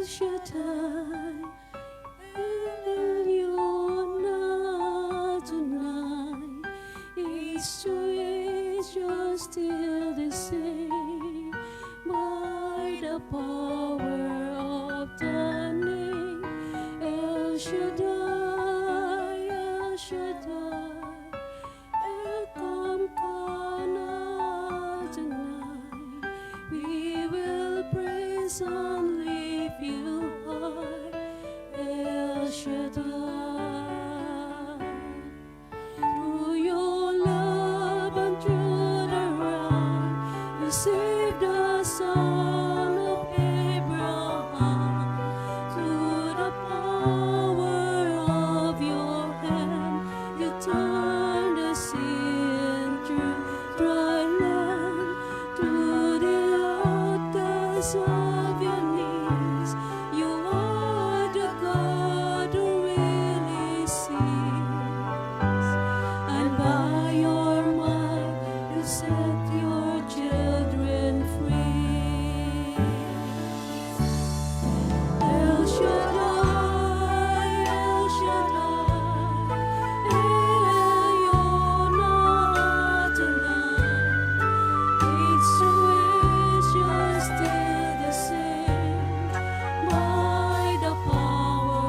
Shaddai, Elyon Adonai, age to age you're still the same, by the power of the name, El Shaddai, El Shaddai, Elkamkan Adonai, we will praise and lift you high, El Shaddai. Through your love and through the right, you saved the son of Abraham. Through the power of your hand, you turned the sea into dry land. Through the outcasts of your knees, you are the God who really sees. And by your might, you set your children free. El Shaddai, El Shaddai, Elyon Adonai, age to age you're still the same, by the power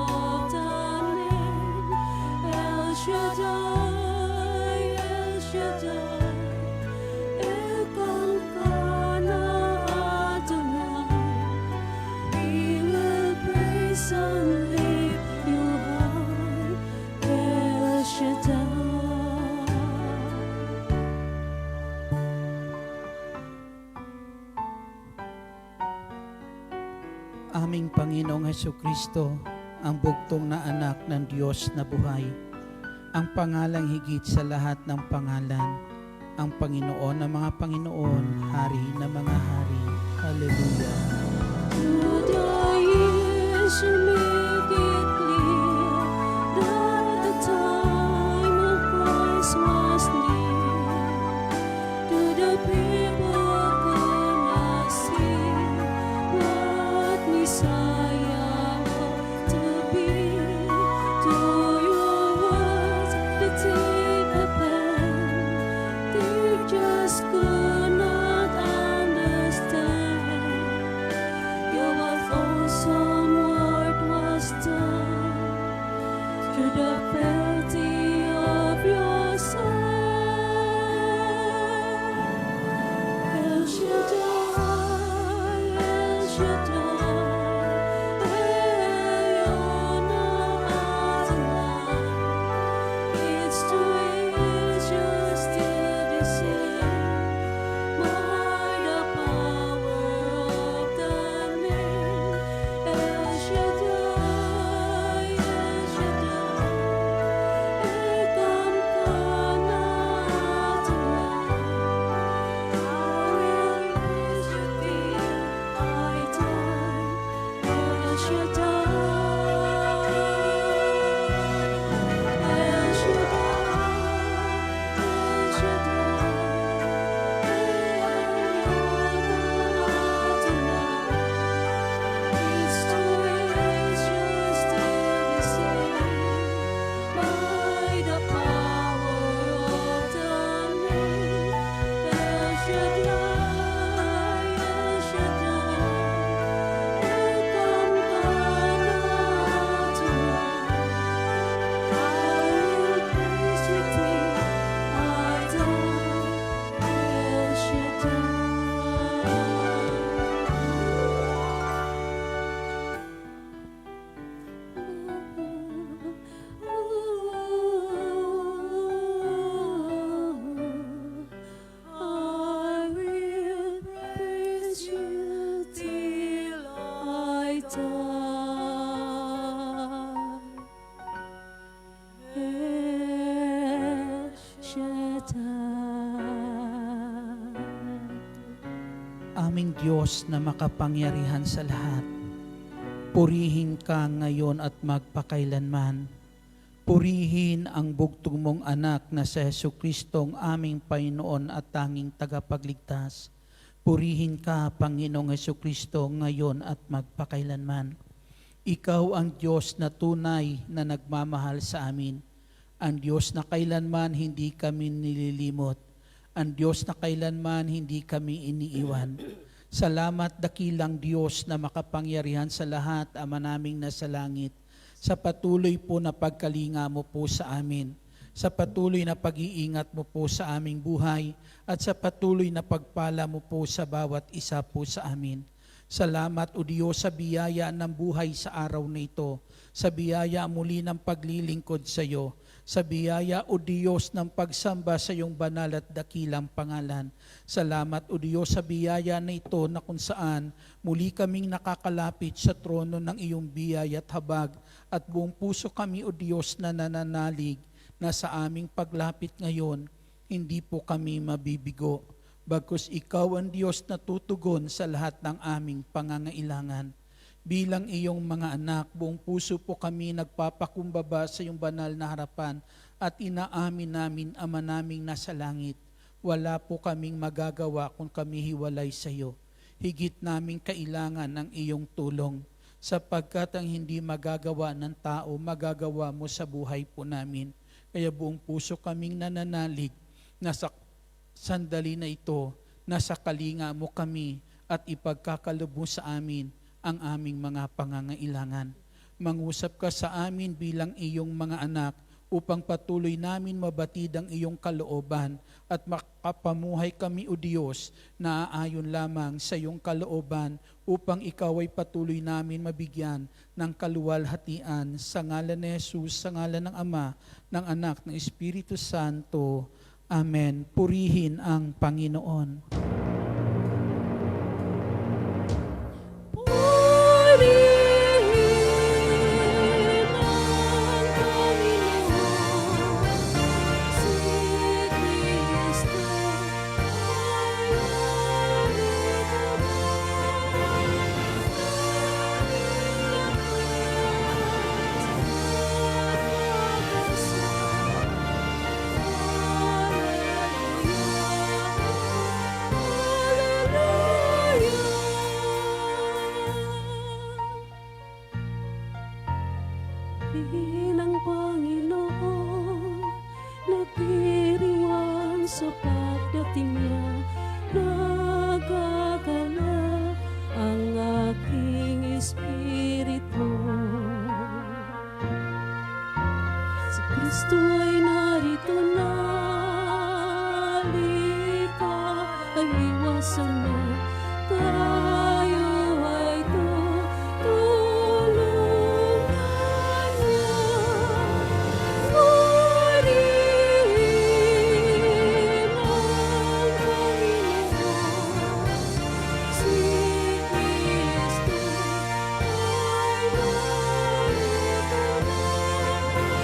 of the name, El Shaddai, El Shaddai, Elkamkan Adonai, we will praise and lift you high, El Shaddai. Aming Panginoong Hesukristo, ang bugtong na anak ng Diyos na buhay, ang pangalang higit sa lahat ng pangalan, ang Panginoon ng mga Panginoon, Hari ng mga hari. Hallelujah. Through the years you made it clear that the time of Christ was near. To the people could not see what Messiah ought to be. To your words that take a pen, they just could not understand. Your awesome word was done through the penalty of your Son. El Shaddai, El Shaddai, Elyon Adonai, age to age you're still the same, by the power of the name, El Shaddai, El Shaddai, Elkamkan Adonai, I will worship thee, I die, El Shaddai, El Shaddai, El Shaddai, I will praise you till I die. El Shaddai. Aming Diyos na makapangyarihan sa lahat, purihin ka ngayon at magpakailanman. Purihin ang bugtong mong anak na si Jesucristo ang aming Panginoon at tanging tagapagligtas. Purihin ka, Panginoong Hesukristo, ngayon at magpakailanman. Ikaw ang Diyos na tunay na nagmamahal sa amin. Ang Diyos na kailanman hindi kami nililimot. Ang Diyos na kailanman hindi kami iniiwan. Salamat dakilang Diyos na makapangyarihan sa lahat, Ama naming nasa langit, sa patuloy po na pagkalinga mo po sa amin, sa patuloy na pag-iingat mo po sa aming buhay, at sa patuloy na pagpala mo po sa bawat isa po sa amin. Salamat o Diyos sa biyaya ng buhay sa araw na ito, sa biyaya muli ng paglilingkod sa iyo, sa biyaya o Diyos ng pagsamba sa iyong banal at dakilang pangalan. Salamat o Diyos sa biyaya na ito na kung saan muli kaming nakakalapit sa trono ng iyong biyaya at habag, at buong puso kami o Diyos na nananalig na sa aming paglapit ngayon, hindi po kami mabibigo. Bagkus ikaw ang Diyos na tutugon sa lahat ng aming pangangailangan. Bilang iyong mga anak, buong puso po kami nagpapakumbaba sa iyong banal na harapan at inaamin namin, Ama naming nasa langit, wala po kaming magagawa kung kami hiwalay sa iyo. Higit naming kailangan ng iyong tulong, sapagkat ang hindi magagawa ng tao, magagawa mo sa buhay po namin. Kaya buong puso kaming nananalig na sa sandali na ito, nasa kalinga mo kami at ipagkakalubos sa amin ang aming mga pangangailangan. Mangusap ka sa amin bilang iyong mga anak upang patuloy namin mabatid ang iyong kalooban at makapamuhay kami o Diyos na aayon lamang sa iyong kalooban upang ikaw ay patuloy namin mabigyan ng kaluwalhatian sa ngalan ni Jesus, sa ngalan ng Ama, ng Anak, ng Espiritu Santo. Amen. Purihin ang Panginoon. Ng Panginoon, nagdiriwang sa pagdating niya, nagagala ang aking espiritu. Si Kristo ay narito na, halika, ay iwasan mo, tayo ay tutulungan niya. Purihin ang Panginoon, si Kristo ay narito na, tanging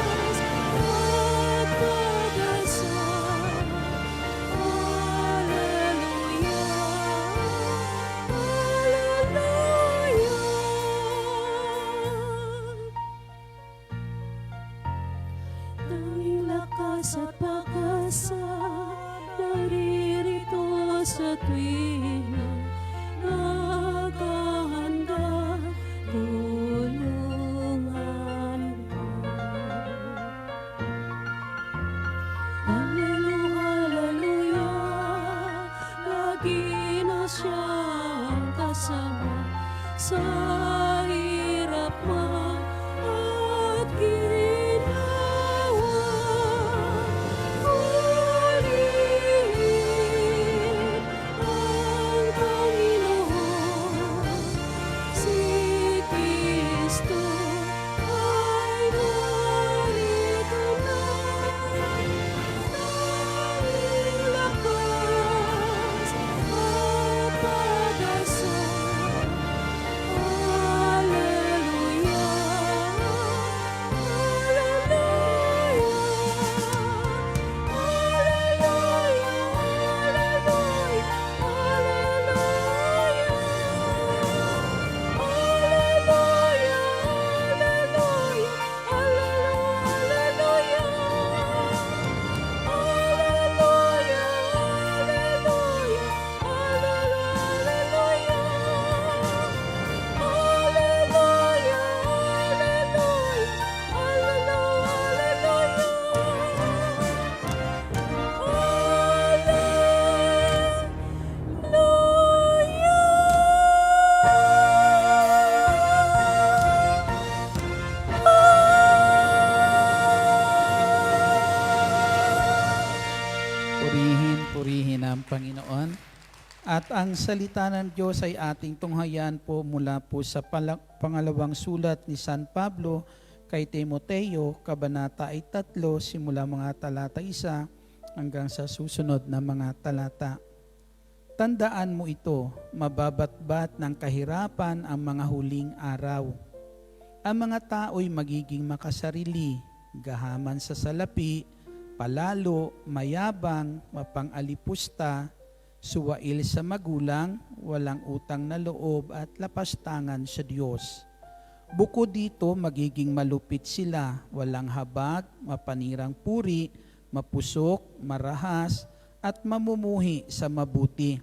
lakas at pag-asa. Hallelujah, hallelujah. Tanging lakas at pag-asa, naririto sa tuwina, naghahanda, tulungan mo. Hallelujah, lagi na siyang kasama sa hirap man at ginawa. Purihin ang Panginoon, si Kristo ay narito na, tanging lakas at pag-asa. Hallelujah, ng Panginoon. At ang salita ng Diyos ay ating tunghayan po mula po sa pangalawang sulat ni San Pablo kay Timoteo, kabanata ay 3, simula mga talata 1 hanggang sa susunod na mga talata. Tandaan mo ito, mababatbat ng kahirapan ang mga huling araw. Ang mga tao'y magiging makasarili, gahaman sa salapi, palalo, mayabang, mapang-alipusta, suwail sa magulang, walang utang na loob at lapastangan sa Diyos. Bukod dito, magiging malupit sila, walang habag, mapanirang puri, mapusok, marahas, at mamumuhi sa mabuti.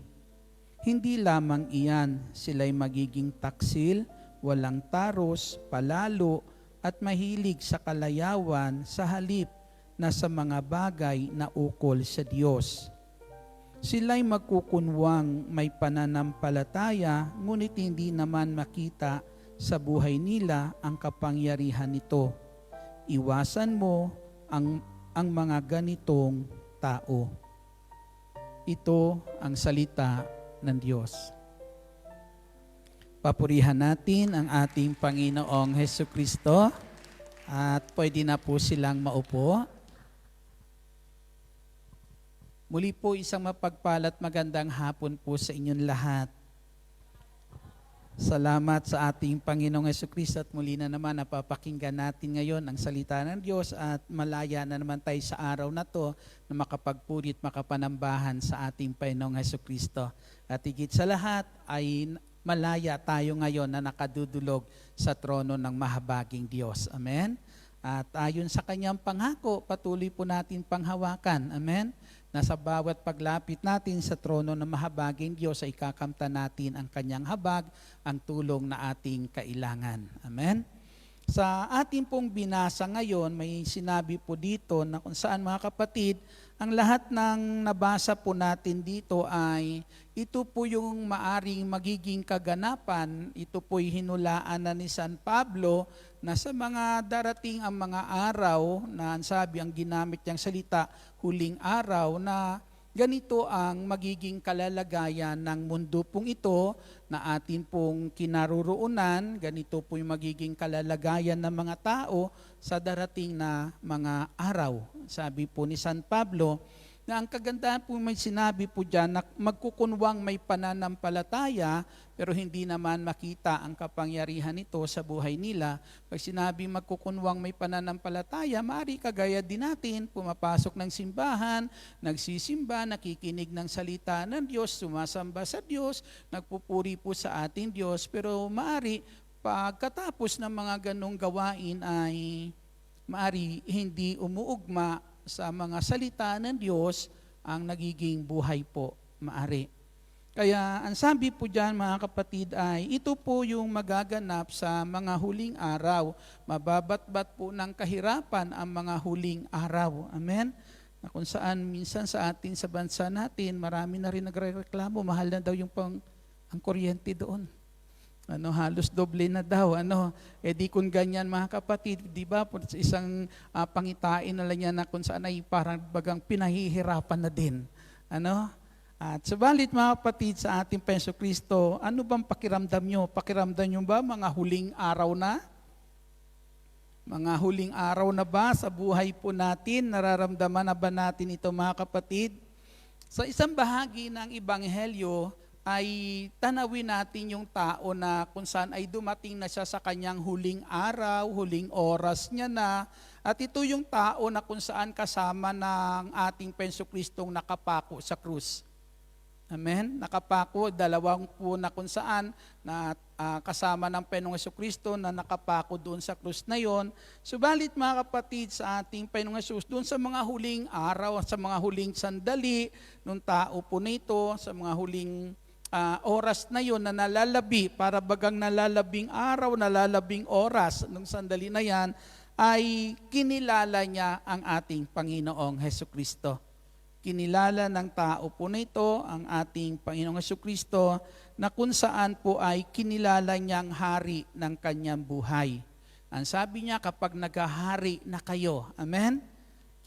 Hindi lamang iyan, sila'y magiging taksil, walang taros, palalo, at mahilig sa kalayawan sa halip na sa mga bagay na ukol sa Diyos. Sila'y magkukunwang may pananampalataya, ngunit hindi naman makita sa buhay nila ang kapangyarihan nito. Iwasan mo ang mga ganitong tao. Ito ang salita ng Diyos. Papurihan natin ang ating Panginoong Hesukristo at pwede na po silang maupo. Muli po isang mapagpalat magandang hapon po sa inyong lahat. Salamat sa ating Panginoong Hesukristo at muli na naman napapakinggan natin ngayon ang salita ng Diyos at malaya na naman tayo sa araw na to na makapagpuri at makapanambahan sa ating Panginoong Hesukristo. At higit sa lahat ay malaya tayo ngayon na nakadudulog sa trono ng mahabaging Diyos. Amen? At ayon sa kanyang pangako, patuloy po natin panghawakan. Amen? Na sa bawat paglapit natin sa trono ng mahabaging Diyos ay kakamtan natin ang kanyang habag, ang tulong na ating kailangan. Amen? Sa ating pong binasa ngayon, may sinabi po dito na kung saan mga kapatid, ang lahat ng nabasa po natin dito ay ito po yung maaring magiging kaganapan, ito po'y hinulaan na ni San Pablo na sa mga darating ang mga araw na sabi ang ginamit niyang salita, huling araw na ganito ang magiging kalalagayan ng mundo pong ito na atin pong kinaroroonan, ganito po yung magiging kalalagayan ng mga tao sa darating na mga araw. Sabi po ni San Pablo, na ang kagandahan po may sinabi po dyan na magkukunwang may pananampalataya pero hindi naman makita ang kapangyarihan nito sa buhay nila. Pag sinabi magkukunwang may pananampalataya, maaari kagaya din natin, pumapasok ng simbahan, nagsisimba, nakikinig ng salita ng Diyos, sumasamba sa Diyos, nagpupuri po sa ating Diyos, pero maaari pagkatapos ng mga ganong gawain ay maaari hindi umuugma sa mga salita ng Diyos ang nagiging buhay po, maari. Kaya ang sabi po dyan mga kapatid ay ito po yung magaganap sa mga huling araw. Mababatbat po ng kahirapan ang mga huling araw. Amen? Na kung saan minsan sa atin sa bansa natin, marami na rin nagrereklamo, mahal na daw yung ang kuryente doon. Halos doble na daw. Di kung ganyan mga kapatid, di ba, sa isang pangitain na lang yan na kung saan ay parang bagang pinahihirapan na din. At subalit mga kapatid sa ating Penso Kristo, ano bang pakiramdam nyo? Pakiramdam nyo ba mga huling araw na? Mga huling araw na ba sa buhay po natin? Nararamdaman na ba natin ito mga kapatid? Sa isang bahagi ng Ebanghelyo, ay tanawin natin yung tao na kung saan ay dumating na siya sa kanyang huling araw, huling oras niya na, at ito yung tao na kung saan kasama ng ating Penso Kristong nakapako sa krus. Amen? Nakapako, dalawang po na kung saan na kasama ng Panginoong Jesucristo na nakapako doon sa krus na yon. Subalit mga kapatid sa ating Panginoong Jesus, doon sa mga huling araw, sa mga huling sandali, nung tao po nito, sa mga huling oras na yon na nalalabi, para bagang nalalabing araw, nalalabing oras, nung sandali na yan, ay kinilala niya ang ating Panginoong Hesukristo. Kinilala ng tao po nito ang ating Panginoong Hesukristo na kung saan po ay kinilala niyang hari ng kanyang buhay. Ang sabi niya, kapag naghahari na kayo, amen?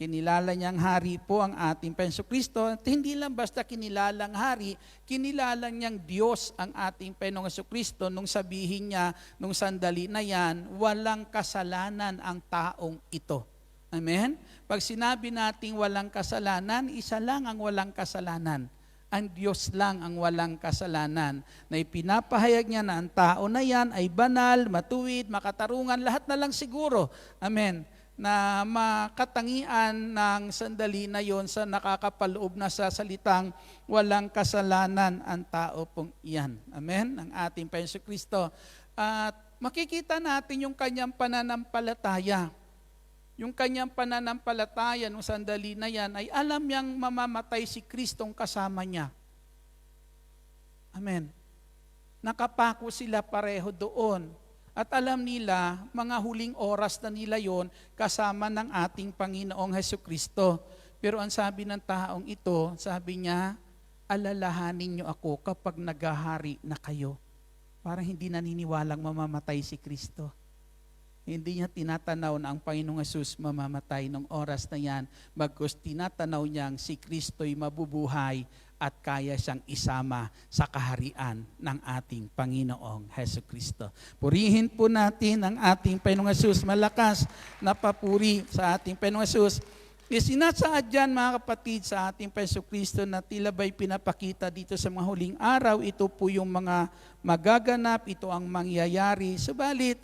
Kinilala niyang hari po ang ating Panginoong Kristo. At hindi lang basta kinilalang hari, kinilala niyang Diyos ang ating Panginoong Kristo nung sabihin niya, nung sandali na yan, walang kasalanan ang taong ito. Amen? Pag sinabi nating walang kasalanan, isa lang ang walang kasalanan. Ang Diyos lang ang walang kasalanan, na ipinapahayag niya na ang tao na yan ay banal, matuwid, makatarungan, lahat na lang siguro. Amen. Na makatangian ng sandali na yon sa nakakapaloob na sa salitang walang kasalanan ang tao pong iyan. Amen. Ang ating Panginoong Kristo. At makikita natin yung kanyang pananampalataya. Yung kanyang pananampalataya nung sandali na yan ay alam niyang mamamatay si Kristong kasama niya. Amen. Nakapako sila pareho doon. At alam nila, mga huling oras na nila yon kasama ng ating Panginoong Hesukristo. Pero ang sabi ng taong ito, sabi niya, alalahanin niyo ako kapag naghahari na kayo. Parang hindi naniniwalang mamamatay si Kristo. Hindi niya tinatanaw na ang Panginoong Hesus mamamatay nung oras na yan, bagkus tinatanaw niyang si Kristo'y mabubuhay at kaya siyang isama sa kaharian ng ating Panginoong Hesukristo. Purihin po natin ang ating Panginoong Hesus. Malakas na papuri sa ating Panginoong Hesus. Isinasaad dyan mga kapatid sa ating Panginoong Kristo na tila ba'y pinapakita dito sa mga huling araw. Ito po yung mga magaganap, ito ang mangyayari. Subalit,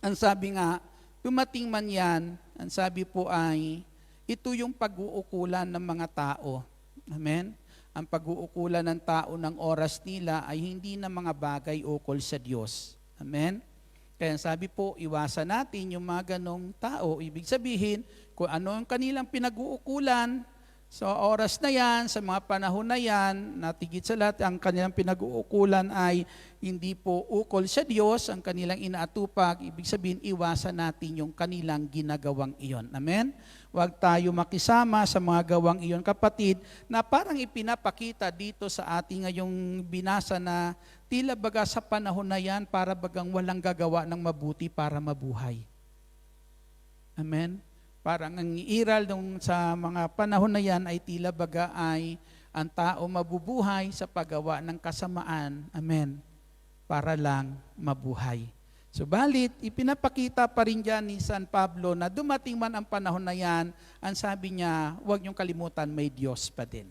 ang sabi nga, dumating man yan, ang sabi po ay, ito yung pag-uukulan ng mga tao. Amen? Ang pag-uukulan ng tao ng oras nila ay hindi na mga bagay ukol sa Diyos. Amen? Kaya sabi po, iwasan natin yung mga ganong tao. Ibig sabihin, kung ano yung kanilang pinag-uukulan, sa oras na yan, sa mga panahon na yan, natigit sa lahat, ang kanilang pinag-uukulan ay hindi po ukol sa Diyos, ang kanilang inaatupag, ibig sabihin, iwasan natin yung kanilang ginagawang iyon. Amen? Huwag tayo makisama sa mga gawang iyon, kapatid, na parang ipinapakita dito sa ating ngayong binasa na tila baga sa panahon na yan, para bagang walang gagawa ng mabuti para mabuhay. Amen? Parang ang iiral nung sa mga panahon na yan ay tila baga ay ang tao mabubuhay sa paggawa ng kasamaan. Amen. Para lang mabuhay. Subalit, ipinapakita pa rin dyan ni San Pablo na dumating man ang panahon na yan, ang sabi niya, huwag niyong kalimutan, may Diyos pa din.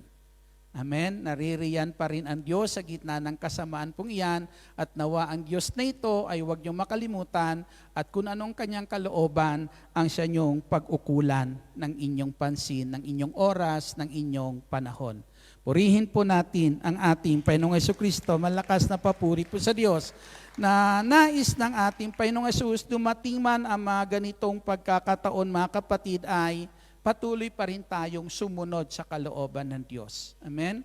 Amen. Naririyan pa rin ang Diyos sa gitna ng kasamaan pong iyan, at nawa ang Diyos na ito ay huwag niyong makalimutan, at kung anong kanyang kalooban ang siya niyong pag-ukulan ng inyong pansin, ng inyong oras, ng inyong panahon. Purihin po natin ang ating Panginoong Hesukristo. Malakas na papuri po sa Diyos na nais ng ating Panginoong Hesus, dumating man ang mga ganitong pagkakataon, mga kapatid, ay patuloy pa rin tayong sumunod sa kalooban ng Diyos. Amen?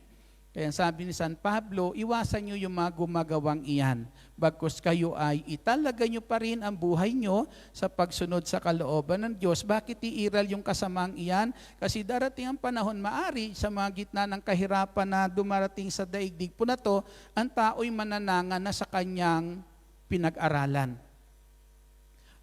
Kaya sabi ni San Pablo, iwasan nyo yung mga gumagawang iyan. Bagkus kayo ay italaga nyo pa rin ang buhay nyo sa pagsunod sa kalooban ng Diyos. Bakit iiral yung kasamang iyan? Kasi darating ang panahon, maari sa mga gitna ng kahirapan na dumarating sa daigdig po na to, ang tao'y mananangan na sa kanyang pinag-aralan.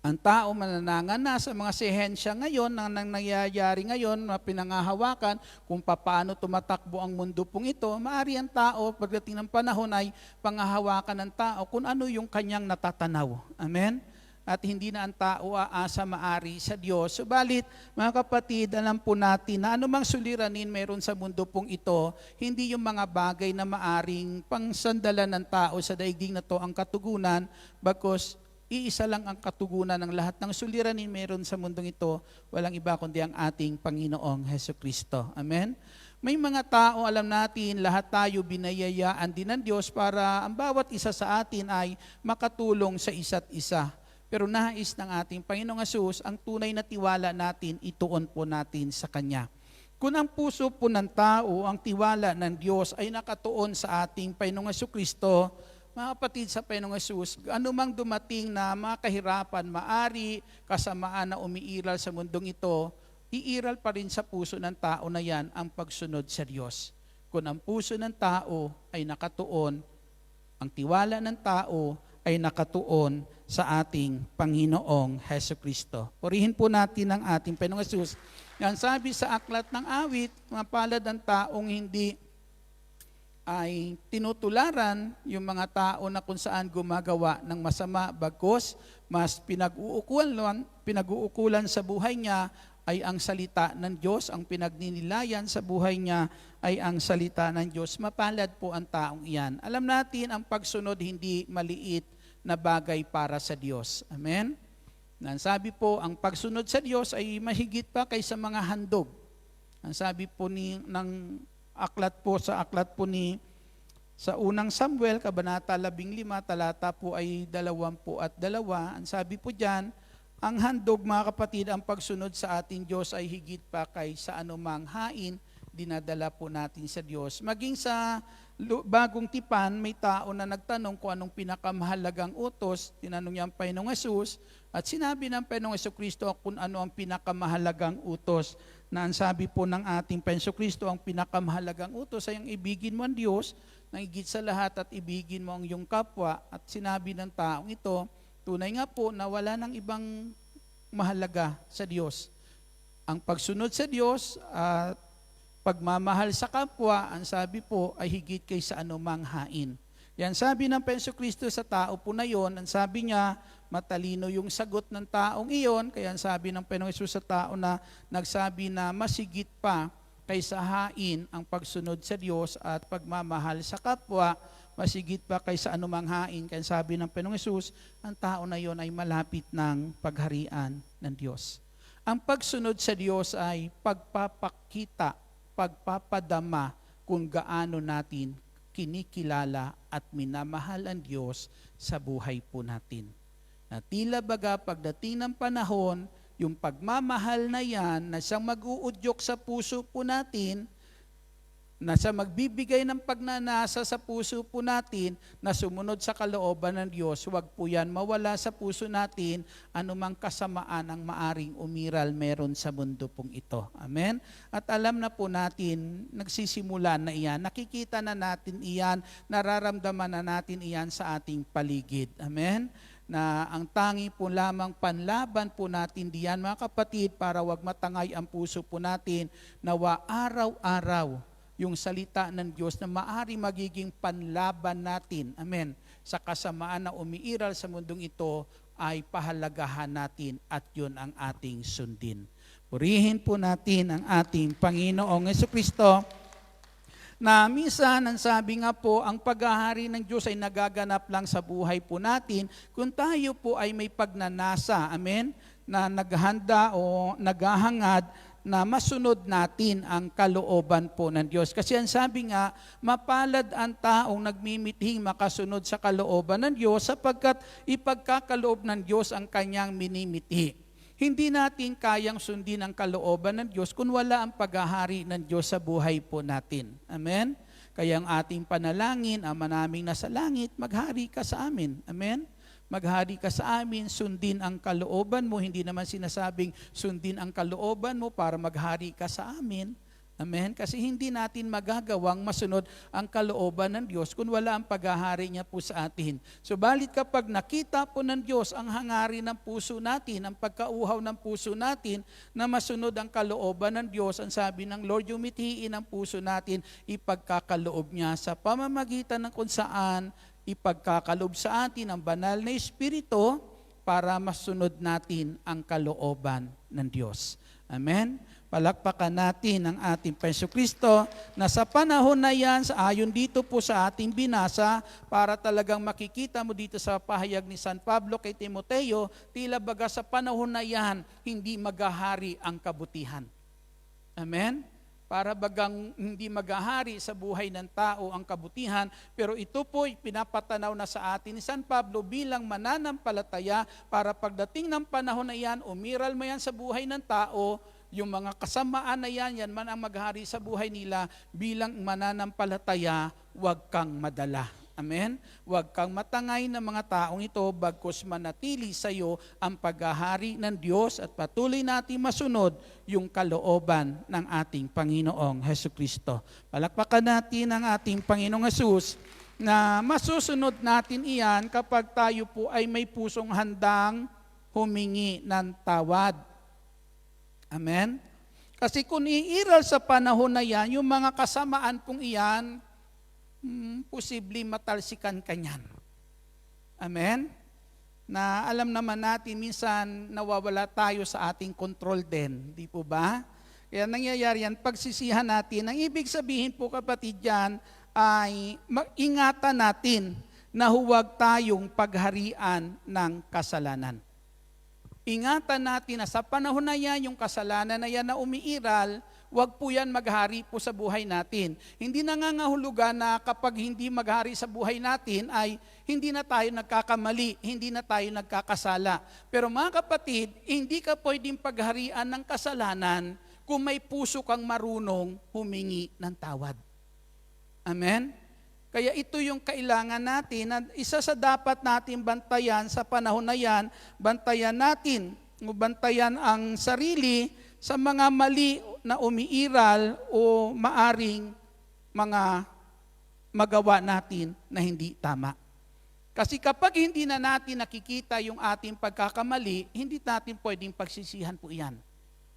Ang tao mananangan na sa mga sihensya ngayon, nang nangyayari ngayon, na pinangahawakan kung paano tumatakbo ang mundo pong ito, maaari ang tao, pagdating ng panahon ay pangahawakan ng tao kung ano yung kanyang natatanaw. Amen? At hindi na ang tao aasa maari sa Diyos. Subalit, mga kapatid, alam po natin na anumang suliranin meron sa mundo pong ito, hindi yung mga bagay na maaring pangsandalan ng tao sa daigdig na to ang katugunan, bagkus iisa lang ang katugunan ng lahat ng suliranin meron sa mundong ito, walang iba kundi ang ating Panginoong Hesukristo. Amen? May mga tao, alam natin, lahat tayo binayayaan din ng Diyos para ang bawat isa sa atin ay makatulong sa isa't isa. Pero nais ng ating Panginoong Hesus, ang tunay na tiwala natin, ituon po natin sa Kanya. Kung ang puso po ng tao, ang tiwala ng Diyos ay nakatuon sa ating Panginoong Hesukristo, mga kapatid sa Panginoong Hesus, anumang dumating na mga kahirapan, maari, kasamaan na umiiral sa mundong ito, iiral pa rin sa puso ng tao na yan ang pagsunod sa Diyos. Kung ang puso ng tao ay nakatuon, ang tiwala ng tao ay nakatuon sa ating Panginoong Hesukristo. Purihin po natin ang ating Panginoong Hesus. Yan sabi sa aklat ng awit, mapalad ang taong hindi ay tinutularan yung mga tao na kung saan gumagawa ng masama, bagkus mas pinag-uukulan sa buhay niya ay ang salita ng Diyos, ang pinagninilayan sa buhay niya ay ang salita ng Diyos. Mapalad po ang taong iyan. Alam natin ang pagsunod hindi maliit na bagay para sa Diyos. Amen? Sabi po, ang pagsunod sa Diyos ay mahigit pa kaysa mga handog. Ang sabi po ng aklat po sa unang Samuel, Kabanata 15, talata po ay 22. Ang sabi po diyan, ang handog, mga kapatid, ang pagsunod sa ating Diyos ay higit pa kaysa anumang hain dinadala po natin sa Diyos. Maging sa bagong tipan, may tao na nagtanong kung anong pinakamahalagang utos. Tinanong niya ang Panginoong Hesus at sinabi ng Panginoong Hesukristo kung ano ang pinakamahalagang utos. Na ang sabi po ng ating Panginoong Kristo, ang pinakamahalagang utos ay ang ibigin mo ang Diyos na higit sa lahat at ibigin mo ang iyong kapwa. At sinabi ng taong ito, tunay nga po na wala ng ibang mahalaga sa Diyos. Ang pagsunod sa Diyos at pagmamahal sa kapwa, ang sabi po ay higit kaysa anumang hain. Yan sabi ng Panginoong Kristo sa tao po na yon, ang sabi niya, matalino yung sagot ng taong iyon, kaya sabi ng Panginoong Hesus sa tao na nagsabi na masigit pa kaysa hain ang pagsunod sa Diyos at pagmamahal sa kapwa, masigit pa kaysa anumang hain. Kaya sabi ng Panginoong Hesus, ang tao na iyon ay malapit ng pagharian ng Diyos. Ang pagsunod sa Diyos ay pagpapakita, pagpapadama kung gaano natin kinikilala at minamahal ang Diyos sa buhay po natin. Na tila baga pagdating ng panahon, yung pagmamahal na yan na siyang mag-uudyok sa puso po natin, na siya magbibigay ng pagnanasa sa puso po natin na sumunod sa kalooban ng Diyos, huwag po yan mawala sa puso natin anumang kasamaan ang maaring umiral meron sa mundo pong ito. Amen? At alam na po natin, nagsisimula na iyan, nakikita na natin iyan, nararamdaman na natin iyan sa ating paligid. Amen? Na ang tangi po lamang panlaban po natin diyan, mga kapatid, para wag matangay ang puso po natin, nawa araw-araw yung salita ng Diyos na maari magiging panlaban natin, amen, sa kasamaan na umiiral sa mundong ito ay pahalagahan natin at yun ang ating sundin. Purihin po natin ang ating Panginoong Hesukristo, na minsan, ang sabi nga po, ang paghahari ng Diyos ay nagaganap lang sa buhay po natin kung tayo po ay may pagnanasa, amen, na naghanda o naghahangad na masunod natin ang kalooban po ng Diyos. Kasi ang sabi nga, mapalad ang taong nagmimithing makasunod sa kalooban ng Diyos sapagkat ipagkakaloob ng Diyos ang kanyang minimithi. Hindi natin kayang sundin ang kalooban ng Diyos kung wala ang paghahari ng Diyos sa buhay po natin. Amen? Kaya ang ating panalangin, Ama naming nasa langit, maghari ka sa amin. Amen? Maghari ka sa amin, sundin ang kalooban mo. Hindi naman sinasabing sundin ang kalooban mo para maghari ka sa amin. Amen? Kasi hindi natin magagawang masunod ang kalooban ng Diyos kung wala ang paghahari niya po sa atin. Subalit kapag nakita po ng Diyos ang hangarin ng puso natin, ang pagkauhaw ng puso natin na masunod ang kalooban ng Diyos, ang sabi ng Lord, yumithiin ang puso natin, ipagkakaloob niya sa pamamagitan ng kung saan ipagkakaloob sa atin ang banal na Espiritu para masunod natin ang kalooban ng Diyos. Amen? Palakpakan natin ang ating Panginoong Kristo na sa panahon na yan, ayon dito po sa ating binasa, para talagang makikita mo dito sa pahayag ni San Pablo kay Timoteo, tila baga sa panahon na yan, hindi maghahari ang kabutihan. Amen? Para bagang hindi maghahari sa buhay ng tao ang kabutihan, pero ito po pinapatanaw na sa atin ni San Pablo bilang mananampalataya para pagdating ng panahon na yan, umiral mo yan sa buhay ng tao, yung mga kasamaan na yan man ang maghari sa buhay nila bilang mananampalataya, huwag kang madala. Amen? Huwag kang matangay ng mga taong ito bagkus manatili sa iyo ang paghahari ng Diyos at patuloy natin masunod yung kalooban ng ating Panginoong Hesukristo. Palakpakan natin ang ating Panginoong Hesus na masusunod natin iyan kapag tayo po ay may pusong handang humingi ng tawad. Amen? Kasi kung iiral sa panahon na yan, yung mga kasamaan pong iyan, posibleng matalsikan ka niyan. Amen? Na alam naman natin, minsan nawawala tayo sa ating control din. Di po ba? Kaya nangyayari yan, pagsisihan natin. Ang ibig sabihin po kapatid yan, ay ingatan natin na huwag tayong pagharian ng kasalanan. Ingatan natin na sa panahon na yan, yung kasalanan na yan na umiiral, wag po yan maghari po sa buhay natin. Hindi nangangahulugan na kapag hindi maghari sa buhay natin ay hindi na tayo nagkakamali, hindi na tayo nagkakasala. Pero mga kapatid, hindi ka pwedeng pagharian ng kasalanan kung may puso kang marunong humingi ng tawad. Amen? Kaya ito yung kailangan natin, na isa sa dapat natin bantayan sa panahon na yan, bantayan natin, bantayan ang sarili sa mga mali na umiiral o maaring mga magawa natin na hindi tama. Kasi kapag hindi na natin nakikita yung ating pagkakamali, hindi natin pwedeng pagsisihan po yan.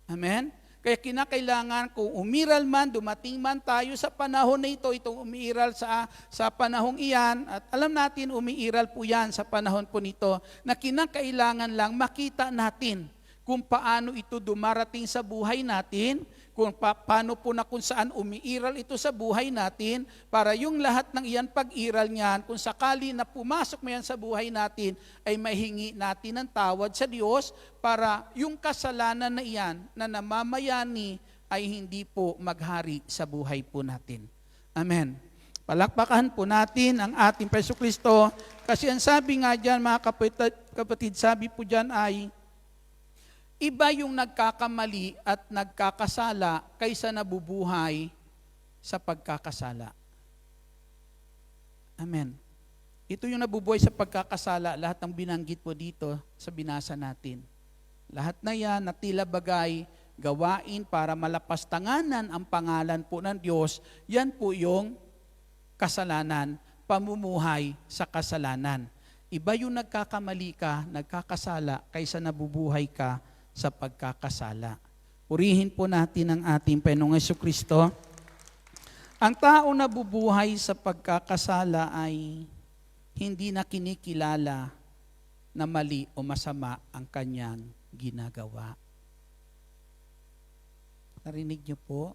Amen? Kaya kinakailangan kung umiral man, dumating man tayo sa panahon na ito, itong umiiral sa panahong iyan, at alam natin umiiral po yan sa panahon po nito, na kinakailangan lang makita natin kung paano ito dumarating sa buhay natin, kung paano po na kung saan umiiral ito sa buhay natin, para yung lahat ng iyan pag-iral niyan, kung sakali na pumasok mo yan sa buhay natin, ay mahingi natin ng tawad sa Diyos, para yung kasalanan na iyan na namamayani ay hindi po maghari sa buhay po natin. Amen. Palakpakan po natin ang ating Jesucristo, kasi ang sabi nga dyan, mga kapatid, sabi po dyan ay, iba yung nagkakamali at nagkakasala kaysa nabubuhay sa pagkakasala. Amen. Ito yung nabubuhay sa pagkakasala, lahat ng binanggit po dito sa binasa natin. Lahat na yan na tila bagay gawain para malapastanganan ang pangalan po ng Diyos, yan po yung kasalanan, pamumuhay sa kasalanan. Iba yung nagkakamali ka, nagkakasala kaysa nabubuhay ka sa pagkakasala. Purihin po natin ang ating Panginoong Jesucristo. Ang tao na bubuhay sa pagkakasala ay hindi na kinikilala na mali o masama ang kanyang ginagawa. Narinig niyo po?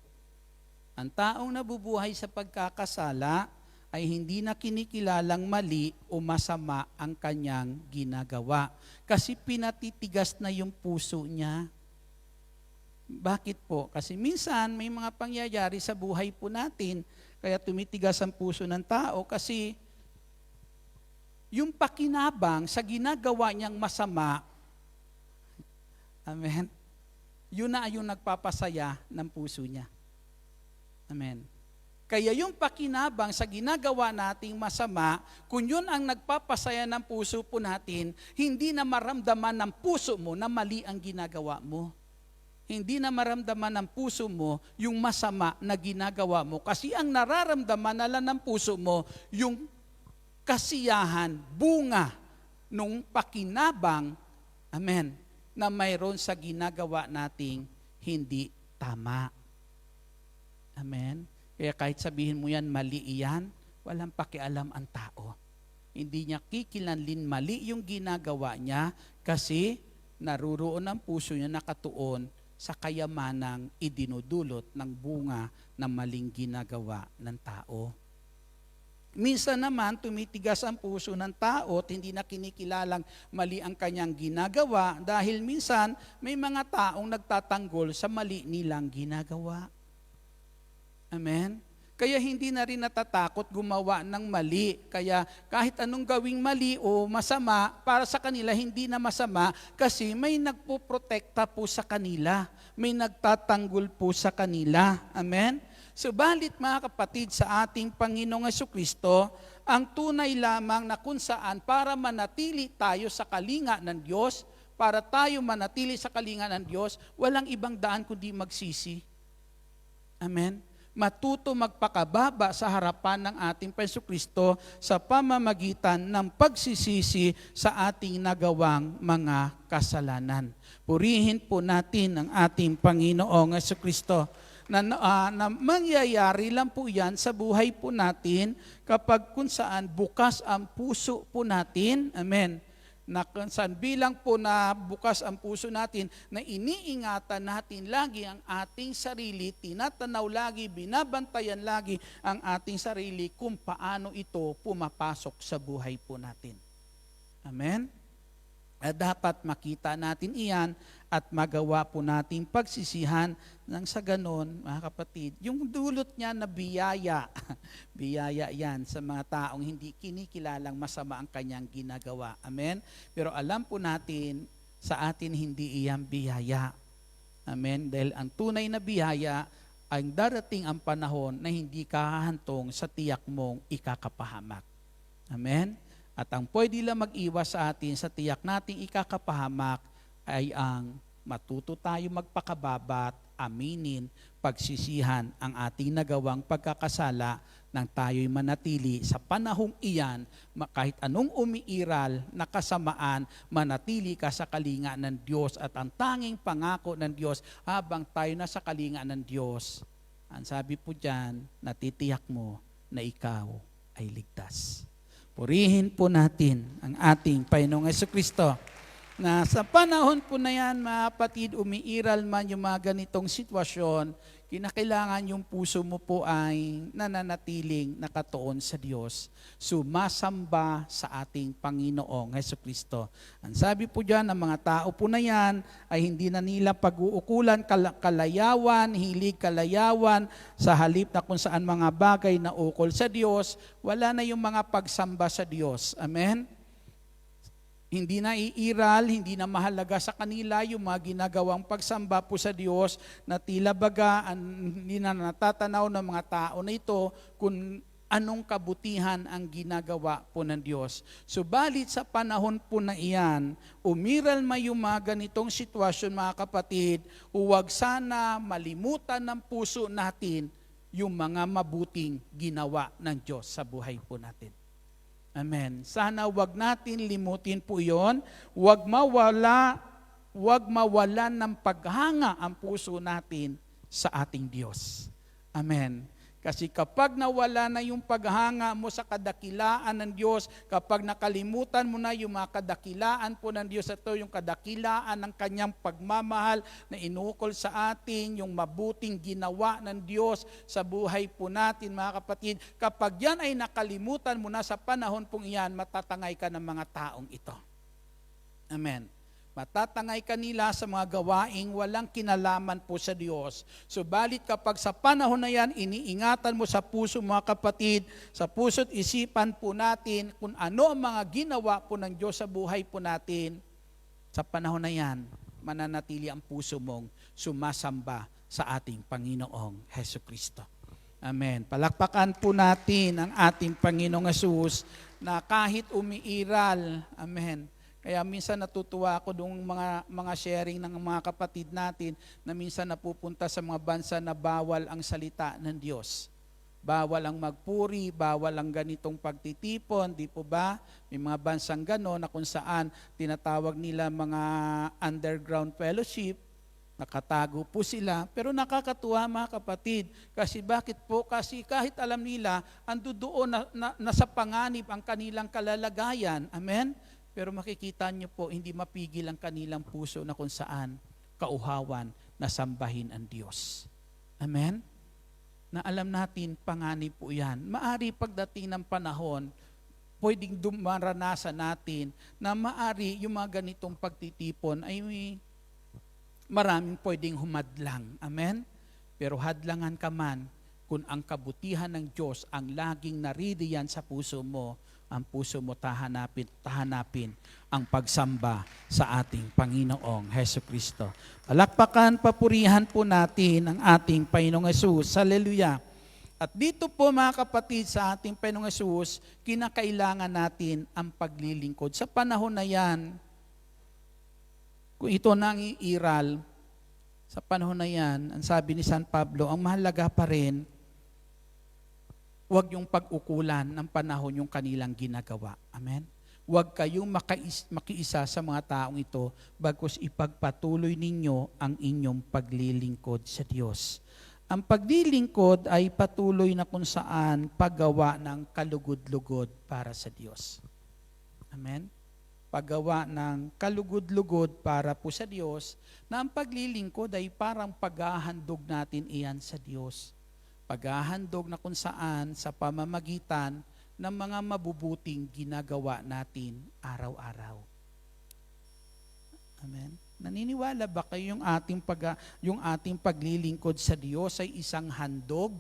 Ang taong nabubuhay sa pagkakasala ay hindi na kinikilalang mali o masama ang kanyang ginagawa. Kasi pinatitigas na yung puso niya. Bakit po? Kasi minsan may mga pangyayari sa buhay po natin, kaya tumitigas ang puso ng tao kasi yung pakinabang sa ginagawa niyang masama, amen, yun na yung nagpapasaya ng puso niya. Amen. Kaya yung pakinabang sa ginagawa nating masama, kung yun ang nagpapasaya ng puso po natin, hindi na maramdaman ng puso mo na mali ang ginagawa mo. Hindi na maramdaman ng puso mo yung masama na ginagawa mo. Kasi ang nararamdaman na lang ng puso mo, yung kasiyahan, bunga, nung pakinabang, amen, na mayroon sa ginagawa nating hindi tama. Amen. Kaya kahit sabihin mo yan, mali iyan, walang pakialam ang tao. Hindi niya kikilanlin mali yung ginagawa niya kasi naruroon ang puso niya nakatuon sa kayamanang idinudulot ng bunga ng maling ginagawa ng tao. Minsan naman, tumitigas ang puso ng tao at hindi na kinikilalang mali ang kanyang ginagawa dahil minsan may mga taong nagtatanggol sa mali nilang ginagawa. Amen? Kaya hindi na rin natatakot gumawa ng mali. Kaya kahit anong gawing mali o masama, para sa kanila hindi na masama kasi may nagpoprotekta po sa kanila. May nagtatanggol po sa kanila. Amen? Subalit mga kapatid, sa ating Panginoong Jesucristo, ang tunay lamang na kung saan para manatili tayo sa kalinga ng Diyos, para tayo manatili sa kalinga ng Diyos, walang ibang daan kundi magsisi. Amen? matuto magpakababa sa harapan ng ating Jesucristo sa pamamagitan ng pagsisisi sa ating nagawang mga kasalanan. Purihin po natin ang ating Panginoong Jesucristo na mangyayari lang po yan sa buhay po natin kapag kung saan bukas ang puso po natin. Amen. Na saan bilang po na bukas ang puso natin, na iniingatan natin lagi ang ating sarili, tinatanaw lagi, binabantayan lagi ang ating sarili kung paano ito pumapasok sa buhay po natin. Amen? At dapat makita natin iyan at magawa po nating pagsisihan nang sa ganon, mga kapatid, yung dulot niya na biyaya, biyaya yan sa mga taong hindi kinikilalang masama ang kanyang ginagawa. Amen? Pero alam po natin, sa atin hindi iyan biyaya. Amen? Dahil ang tunay na biyaya ay darating ang panahon na hindi kahahantong sa tiyak mong ikakapahamak. Amen? At ang pwede lang mag-iwas sa atin sa tiyak nating ikakapahamak ay ang matuto tayo magpakababat, aminin, pagsisihan ang ating nagawang pagkakasala nang tayo'y manatili sa panahong iyan, kahit anong umiiral na kasamaan, manatili ka sa kalinga ng Diyos at ang tanging pangako ng Diyos habang tayo nasa kalinga ng Diyos, ang sabi po dyan, natitiyak mo na ikaw ay ligtas. Purihin po natin ang ating Panginoong Jesucristo na sa panahon po na yan, mga kapatid, umiiral man yung mga ganitong sitwasyon, kinakailangan yung puso mo po ay nananatiling nakatuon sa Diyos, sumasamba sa ating Panginoong Jesucristo. Ang sabi po dyan, ng mga tao po na yan ay hindi na nila pag-uukulan kalayawan, hilig kalayawan, sa halip na kung saan mga bagay na ukol sa Diyos, wala na yung mga pagsamba sa Diyos. Amen? Hindi na iiral, hindi na mahalaga sa kanila yung mga ginagawang pagsamba po sa Diyos na tila baga hindi na natatanaw ng mga tao na ito kung anong kabutihan ang ginagawa po ng Diyos. Subalit sa panahon po na iyan, umiral may yung mga ganitong sitwasyon, mga kapatid, huwag sana malimutan ng puso natin yung mga mabuting ginawa ng Diyos sa buhay po natin. Amen. Sana wag natin limutin po iyon, wag mawalan ng paghanga ang puso natin sa ating Diyos. Amen. Kasi kapag nawala na yung paghanga mo sa kadakilaan ng Diyos, kapag nakalimutan mo na yung mga kadakilaan po ng Diyos, ito yung kadakilaan ng kanyang pagmamahal na inukol sa atin, yung mabuting ginawa ng Diyos sa buhay po natin, mga kapatid. Kapag yan ay nakalimutan mo na sa panahon pong iyan, matatangay ka ng mga taong ito. Amen. Matatangay kanila sa mga gawaing walang kinalaman po sa Diyos. Subalit kapag sa panahon na yan, iniingatan mo sa puso, mga kapatid, sa puso't isipan po natin kung ano ang mga ginawa po ng Diyos sa buhay po natin, sa panahon na yan, mananatili ang puso mong sumasamba sa ating Panginoong Jesucristo. Amen. Palakpakan po natin ang ating Panginoong Jesus na kahit umiiral, amen, kaya minsan natutuwa ako nung mga sharing ng mga kapatid natin na minsan napupunta sa mga bansa na bawal ang salita ng Diyos. Bawal ang magpuri, bawal ang ganitong pagtitipon, di po ba? May mga bansang gano'n na kung saan tinatawag nila mga underground fellowship, nakatago po sila. Pero nakakatuwa, mga kapatid, kasi bakit po? Kasi kahit alam nila, ando doon nasa panganib ang kanilang kalalagayan. Amen? Pero makikita niyo po, hindi mapigil ang kanilang puso na kung saan kauhawan na sambahin ang Diyos. Amen? Na alam natin, panganib po yan. Maari pagdating ng panahon, pwedeng maranasan natin na maari yung mga ganitong pagtitipon ay maraming pwedeng humadlang. Amen? Pero hadlangan ka man kung ang kabutihan ng Diyos ang laging naririyan sa puso mo, ang puso mo tahanapin ang pagsamba sa ating Panginoong Jesucristo. Palakpakan, papurihan po natin ang ating Panginoong Jesus. Hallelujah. At dito po, mga kapatid, sa ating Panginoong Jesus, kinakailangan natin ang paglilingkod. Sa panahon na yan, kung ito nang iiral, sa panahon na yan, ang sabi ni San Pablo, ang mahalaga pa rin Huwag yung pag-ukulan ng panahon yung kanilang ginagawa. Amen? Huwag kayong makiisa sa mga taong ito, bagkus ipagpatuloy ninyo ang inyong paglilingkod sa Diyos. Ang paglilingkod ay patuloy na kung saan paggawa ng kalugod-lugod para sa Diyos. Amen? Paggawa ng kalugod-lugod para po sa Diyos, na ang paglilingkod ay parang paghahandog natin iyan sa Diyos. Paghahandog na kung saan sa pamamagitan ng mga mabubuting ginagawa natin araw-araw. Amen? Naniniwala ba kayo yung ating paglilingkod sa Diyos ay isang handog?